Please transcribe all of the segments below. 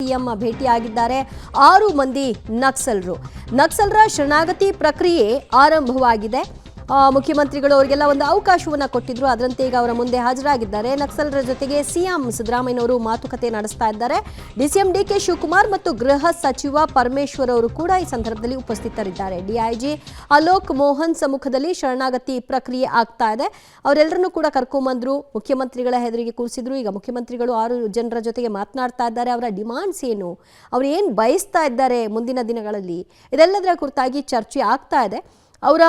CM ಭೇಟಿಯಾಗಿದ್ದಾರೆ. 6 ಮಂದಿ ನಕ್ಸಲರ ಶರಣಾಗತಿ ಪ್ರಕ್ರಿಯೆ ಆರಂಭವಾಗಿದೆ. ಮುಖ್ಯಮಂತ್ರಿಗಳು ಅವರಿಗೆಲ್ಲ ಒಂದು ಅವಕಾಶವನ್ನು ಕೊಟ್ಟಿದ್ರು. ಅದರಂತೆ ಈಗ ಅವರ ಮುಂದೆ ಹಾಜರಾಗಿದ್ದಾರೆ. ನಕ್ಸಲರ ಜೊತೆಗೆ ಸಿಎಂ ಸಿದ್ದರಾಮಯ್ಯನವರು ಮಾತುಕತೆ ನಡೆಸ್ತಾ ಇದ್ದಾರೆ. ಡಿಸಿಎಂ ಡಿಕೆ ಶಿವಕುಮಾರ್ ಮತ್ತು ಗೃಹ ಸಚಿವ ಪರಮೇಶ್ವರ್ ಅವರು ಕೂಡ ಈ ಸಂದರ್ಭದಲ್ಲಿ ಉಪಸ್ಥಿತರಿದ್ದಾರೆ. ಡಿಐಜಿ ಅಲೋಕ್ ಮೋಹನ್ ಸಮ್ಮುಖದಲ್ಲಿ ಶರಣಾಗತಿ ಪ್ರಕ್ರಿಯೆ ಆಗ್ತಾ ಇದೆ. ಅವರೆಲ್ಲರನ್ನೂ ಕೂಡ ಕರ್ಕೊಂಬಂದ್ರು, ಮುಖ್ಯಮಂತ್ರಿಗಳ ಎದುರಿಗೆ ಕೂರಿಸಿದ್ರು. ಈಗ ಮುಖ್ಯಮಂತ್ರಿಗಳು 6 ಜನರ ಜೊತೆಗೆ ಮಾತನಾಡ್ತಾ ಇದ್ದಾರೆ. ಅವರ ಡಿಮಾಂಡ್ಸ್ ಏನು, ಅವರು ಏನು ಬಯಸ್ತಾ ಇದ್ದಾರೆ ಮುಂದಿನ ದಿನಗಳಲ್ಲಿ, ಇದೆಲ್ಲದರ ಕುರಿತಾಗಿ ಚರ್ಚೆ ಆಗ್ತಾ ಇದೆ. ಅವರ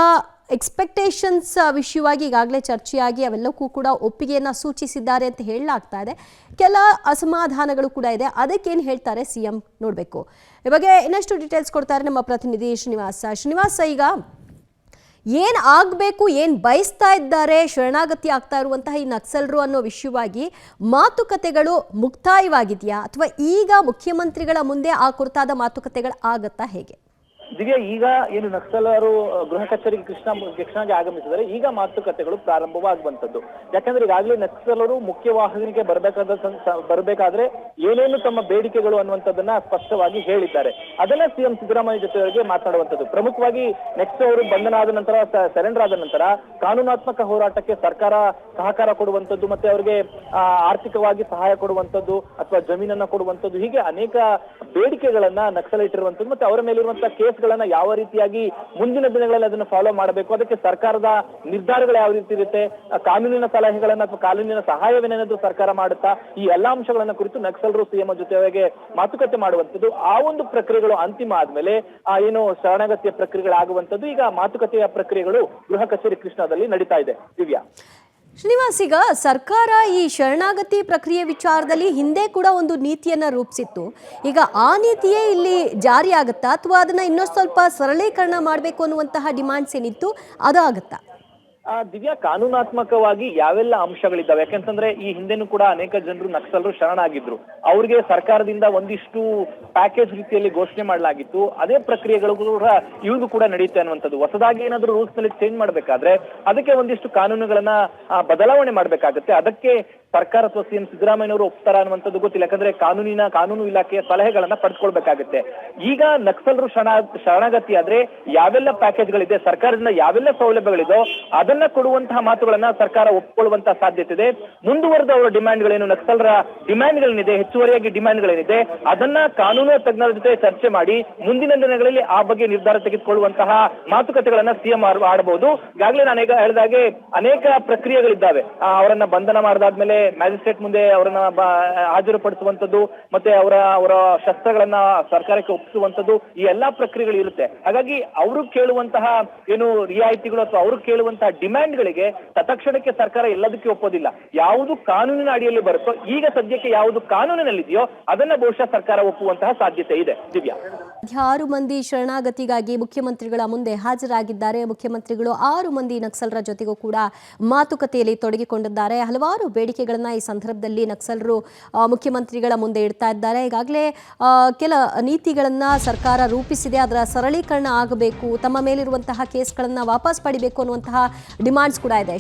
ಎಕ್ಸ್ಪೆಕ್ಟೇಷನ್ಸ್ ವಿಷಯವಾಗಿ ಈಗಾಗಲೇ ಚರ್ಚೆಯಾಗಿ ಅವೆಲ್ಲಕ್ಕೂ ಕೂಡ ಒಪ್ಪಿಗೆಯನ್ನು ಸೂಚಿಸಿದ್ದಾರೆ ಅಂತ ಹೇಳಲಾಗ್ತಾ ಇದೆ. ಕೆಲ ಅಸಮಾಧಾನಗಳು ಕೂಡ ಇದೆ. ಅದಕ್ಕೇನು ಹೇಳ್ತಾರೆ ಸಿಎಂ ನೋಡಬೇಕು. ಈ ಬಗ್ಗೆ ಇನ್ನಷ್ಟು ಡೀಟೇಲ್ಸ್ ಕೊಡ್ತಾರೆ ನಮ್ಮ ಪ್ರತಿನಿಧಿ ಶ್ರೀನಿವಾಸ. ಈಗ ಏನು ಆಗಬೇಕು, ಏನು ಬಯಸ್ತಾ ಇದ್ದಾರೆ ಶರಣಾಗತಿ ಆಗ್ತಾ ಇರುವಂತಹ ಈ ನಕ್ಸಲರು ಅನ್ನೋ ವಿಷಯವಾಗಿ ಮಾತುಕತೆಗಳು ಮುಕ್ತಾಯವಾಗಿದೆಯಾ, ಅಥವಾ ಈಗ ಮುಖ್ಯಮಂತ್ರಿಗಳ ಮುಂದೆ ಆ ಕುರಿತಾದ ಮಾತುಕತೆಗಳು ಆಗತ್ತಾ, ಹೇಗೆ? ದಿವ್ಯಾ, ಈಗ ಏನು ನಕ್ಸಲರು ಗೃಹ ಕಚೇರಿಗೆ ಕೃಷ್ಣಾಗೆ ಆಗಮಿಸಿದರೆ ಈಗ ಮಾತುಕತೆಗಳು ಪ್ರಾರಂಭವಾಗುವಂತದ್ದು. ಯಾಕಂದ್ರೆ ಈಗಾಗಲೇ ನಕ್ಸಲರು ಮುಖ್ಯವಾಹಿನಿಗೆ ಬರಬೇಕಾದ್ರೆ ಏನೇನು ತಮ್ಮ ಬೇಡಿಕೆಗಳು ಅನ್ನುವಂಥದ್ದನ್ನ ಸ್ಪಷ್ಟವಾಗಿ ಹೇಳಿದ್ದಾರೆ. ಅದನ್ನ ಸಿಎಂ ಸಿದ್ದರಾಮಯ್ಯ ಜೊತೆಯವರಿಗೆ ಮಾತನಾಡುವಂಥದ್ದು. ಪ್ರಮುಖವಾಗಿ ನೆಕ್ಸ್ಟ್ ಅವರು ಬಂಧನ ಆದ ನಂತರ, ಸರೆಂಡರ್ ಆದ ನಂತರ ಕಾನೂನಾತ್ಮಕ ಹೋರಾಟಕ್ಕೆ ಸರ್ಕಾರ ಸಹಕಾರ ಕೊಡುವಂಥದ್ದು, ಮತ್ತೆ ಅವರಿಗೆ ಆರ್ಥಿಕವಾಗಿ ಸಹಾಯ ಕೊಡುವಂಥದ್ದು ಅಥವಾ ಜಮೀನನ್ನ ಕೊಡುವಂಥದ್ದು, ಹೀಗೆ ಅನೇಕ ಬೇಡಿಕೆಗಳನ್ನ ನಕ್ಸಲ ಇಟ್ಟಿರುವಂಥದ್ದು. ಮತ್ತೆ ಅವರ ಮೇಲಿರುವಂತಹ ಕೇಸ್ಗಳನ್ನ ಯಾವ ರೀತಿಯಾಗಿ ಮುಂದಿನ ದಿನಗಳಲ್ಲಿ ಅದನ್ನು ಫಾಲೋ ಮಾಡಬೇಕು, ಅದಕ್ಕೆ ಸರ್ಕಾರದ ನಿರ್ಧಾರಗಳು ಯಾವ ರೀತಿ ಇರುತ್ತೆ, ಕಾನೂನಿನ ಸಲಹೆಗಳನ್ನ ಅಥವಾ ಕಾನೂನಿನ ಸಹಾಯವೇನೇನಾದ್ರೂ ಸರ್ಕಾರ ಮಾಡುತ್ತಾ, ಈ ಎಲ್ಲಾ ಅಂಶಗಳನ್ನ ಕುರಿತು ನಕ್ಸಲರು ಸಿಎಂ ಜೊತೆಗೆ ಮಾತುಕತೆ ಮಾಡುವಂಥದ್ದು. ಆ ಒಂದು ಪ್ರಕ್ರಿಯೆಗಳು ಅಂತಿಮ ಆದ್ಮೇಲೆ ಏನು ಶರಣಾಗತಿಯ ಪ್ರಕ್ರಿಯೆಗಳಾಗುವಂಥದ್ದು. ಈಗ ಮಾತುಕತೆಯ ಪ್ರಕ್ರಿಯೆಗಳು ಗೃಹ ಕಚೇರಿ ಕೃಷ್ಣಾದಲ್ಲಿ ನಡೀತಾ ಇದೆ. ದಿವ್ಯಾ, ಶ್ರೀನಿವಾಸ್, ಈಗ ಸರ್ಕಾರ ಈ ಶರಣಾಗತಿ ಪ್ರಕ್ರಿಯೆ ವಿಚಾರದಲ್ಲಿ ಹಿಂದೆ ಕೂಡ ಒಂದು ನೀತಿಯನ್ನ ರೂಪಿಸಿತ್ತು. ಈಗ ಆ ನೀತಿಯೇ ಇಲ್ಲಿ ಜಾರಿ ಆಗುತ್ತಾ, ಅಥವಾ ಅದನ್ನ ಇನ್ನೊಂದು ಸ್ವಲ್ಪ ಸರಳೀಕರಣ ಮಾಡಬೇಕು ಅನ್ನುವಂತಹ ಡಿಮಾಂಡ್ಸ್ ಏನಿತ್ತು ಅದು ಆಗುತ್ತಾ? ದಿವ್ಯಾ, ಕಾನೂನಾತ್ಮಕವಾಗಿ ಯಾವೆಲ್ಲ ಅಂಶಗಳಿದ್ದಾವೆ, ಯಾಕೆಂತಂದ್ರೆ ಈ ಹಿಂದೆನೂ ಕೂಡ ಅನೇಕ ಜನರು ನಕ್ಸಲರು ಶರಣಾಗಿದ್ರು. ಅವ್ರಿಗೆ ಸರ್ಕಾರದಿಂದ ಒಂದಿಷ್ಟು ಪ್ಯಾಕೇಜ್ ರೀತಿಯಲ್ಲಿ ಘೋಷಣೆ ಮಾಡಲಾಗಿತ್ತು. ಅದೇ ಪ್ರಕ್ರಿಯೆಗಳು ಕೂಡ ಇವ್ರಿಗೂ ಕೂಡ ನಡೆಯುತ್ತೆ ಅನ್ನುವಂಥದ್ದು. ಹೊಸದಾಗಿ ಏನಾದ್ರು ರೂಲ್ಸ್ ನಲ್ಲಿ ಚೇಂಜ್ ಮಾಡ್ಬೇಕಾದ್ರೆ ಅದಕ್ಕೆ ಒಂದಿಷ್ಟು ಕಾನೂನುಗಳನ್ನ ಬದಲಾವಣೆ ಮಾಡ್ಬೇಕಾಗತ್ತೆ. ಅದಕ್ಕೆ ಸರ್ಕಾರ ಅಥವಾ ಸಿಎಂ ಸಿದ್ದರಾಮಯ್ಯನವರು ಒಪ್ತಾರ ಅನ್ನುವಂಥದ್ದು ಗೊತ್ತಿಲ್ಲ. ಯಾಕಂದ್ರೆ ಕಾನೂನು ಇಲಾಖೆಯ ಸಲಹೆಗಳನ್ನ ಪಡೆದುಕೊಳ್ಬೇಕಾಗುತ್ತೆ. ಈಗ ನಕ್ಸಲರು ಶರಣಾಗತಿ ಆದ್ರೆ ಯಾವೆಲ್ಲ ಪ್ಯಾಕೇಜ್ಗಳಿದೆ, ಸರ್ಕಾರದಿಂದ ಯಾವೆಲ್ಲ ಸೌಲಭ್ಯಗಳಿದೋ ಅದನ್ನ ಕೊಡುವಂತಹ ಮಾತುಗಳನ್ನ ಸರ್ಕಾರ ಒಪ್ಪಿಕೊಳ್ಳುವಂತಹ ಸಾಧ್ಯತೆ ಇದೆ. ಮುಂದುವರೆದ ಅವರ ಡಿಮ್ಯಾಂಡ್ಗಳೇನು, ನಕ್ಸಲರ ಡಿಮ್ಯಾಂಡ್ಗಳೇನಿದೆ, ಹೆಚ್ಚುವರಿಯಾಗಿ ಡಿಮ್ಯಾಂಡ್ಗಳೇನಿದೆ, ಅದನ್ನ ಕಾನೂನು ತಜ್ಞರ ಜೊತೆ ಚರ್ಚೆ ಮಾಡಿ ಮುಂದಿನ ದಿನಗಳಲ್ಲಿ ಆ ಬಗ್ಗೆ ನಿರ್ಧಾರ ತೆಗೆದುಕೊಳ್ಳುವಂತಹ ಮಾತುಕತೆಗಳನ್ನ ಸಿಎಂ ಆಡಬಹುದು. ಈಗಾಗಲೇ ನಾನು ಈಗ ಹೇಳಿದಾಗೆ ಅನೇಕ ಪ್ರಕ್ರಿಯೆಗಳಿದ್ದಾವೆ. ಅವರನ್ನ ಬಂಧನ ಮಾಡಿದಾದ್ಮೇಲೆ ಮ್ಯಾಜಿಸ್ಟ್ರೇಟ್ ಮುಂದೆ ಅವರನ್ನ ಹಾಜರುಪಡಿಸುವಂತದ್ದು, ಮತ್ತೆ ಅವರ ಶಸ್ತ್ರಗಳನ್ನ ಸರ್ಕಾರಕ್ಕೆ ಒಪ್ಪಿಸುವಂತದ್ದು, ಈ ಎಲ್ಲಾ ಪ್ರಕ್ರಿಯೆಗಳು ಇರುತ್ತೆ. ಹಾಗಾಗಿ ಅವರು ಕೇಳುವಂತಹ ಏನು ರಿಯಾಯಿತಿಗಳು ಅಥವಾ ಅವರು ಕೇಳುವಂತಹ ಡಿಮ್ಯಾಂಡ್ಗಳಿಗೆ ತತ್ಕ್ಷಣಕ್ಕೆ ಸರ್ಕಾರ ಎಲ್ಲದಕ್ಕೆ ಒಪ್ಪೋದಿಲ್ಲ. ಯಾವುದು ಕಾನೂನಿನ ಅಡಿಯಲ್ಲಿ ಬರುತ್ತೋ, ಈಗ ಸದ್ಯಕ್ಕೆ ಯಾವುದು ಕಾನೂನಿನಲ್ಲಿದೆಯೋ ಅದನ್ನ ಬಹುಶಃ ಸರ್ಕಾರ ಒಪ್ಪುವಂತಹ ಸಾಧ್ಯತೆ ಇದೆ. ದಿವ್ಯಾ, 6 ಮಂದಿ ಶರಣಾಗತಿಗಾಗಿ ಮುಖ್ಯಮಂತ್ರಿಗಳ ಮುಂದೆ ಹಾಜರಾಗಿದ್ದಾರೆ. ಮುಖ್ಯಮಂತ್ರಿಗಳು 6 ಮಂದಿ ನಕ್ಸಲರ ಜೊತೆಗೂ ಕೂಡ ಮಾತುಕತೆಯಲ್ಲಿ ತೊಡಗಿಕೊಂಡಿದ್ದಾರೆ. ಹಲವಾರು ಬೇಡಿಕೆಗಳನ್ನ ಈ ಸಂದರ್ಭದಲ್ಲಿ ನಕ್ಸಲರು ಮುಖ್ಯಮಂತ್ರಿಗಳ ಮುಂದೆ ಇಡ್ತಾ ಇದ್ದಾರೆ. ಈಗಾಗಲೇ ಕೆಲ ನೀತಿಗಳನ್ನ ಸರ್ಕಾರ ರೂಪಿಸಿದೆ, ಅದರ ಸರಳೀಕರಣ ಆಗಬೇಕು, ತಮ್ಮ ಮೇಲಿರುವಂತಹ ಕೇಸ್ಗಳನ್ನ ವಾಪಸ್ ಪಡಿಬೇಕು ಅನ್ನುವಂತಹ ಡಿಮಾಂಡ್ಸ್ ಕೂಡ ಇದೆ.